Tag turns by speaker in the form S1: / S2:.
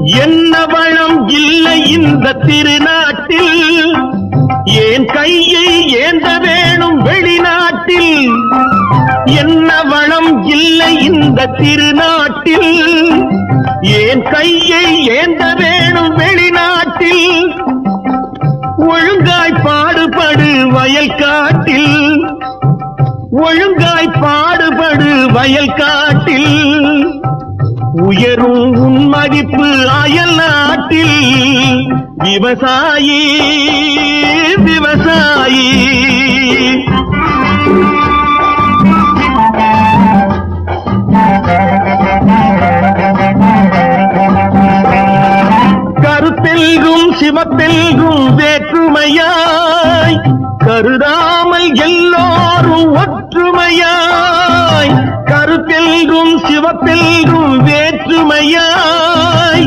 S1: என்ன வளம் இல்லை இந்த திருநாட்டில், ஏன் கையை ஏந்த வேணும் வெளிநாட்டில். என்ன வளம் இல்லை இந்த திருநாட்டில், ஏன் கையை ஏந்த வேணும் வெளிநாட்டில். ஒழுங்காய் பாடுபடு வயல் காட்டில், ஒழுங்காய் பாடுபடு வயல் காட்டில். உயரும் உன் மதிப்பு அயல் நாட்டில். விவசாயி விவசாயி கருத்தெல்கும் சிவத்தெல்கும் வேற்றுமையாய் கருதாமல் எல்லோரும் ஒற்றுமையாய். கருத்தெல்கும் சிவத்தெல்கும் வேற்றுமையாய்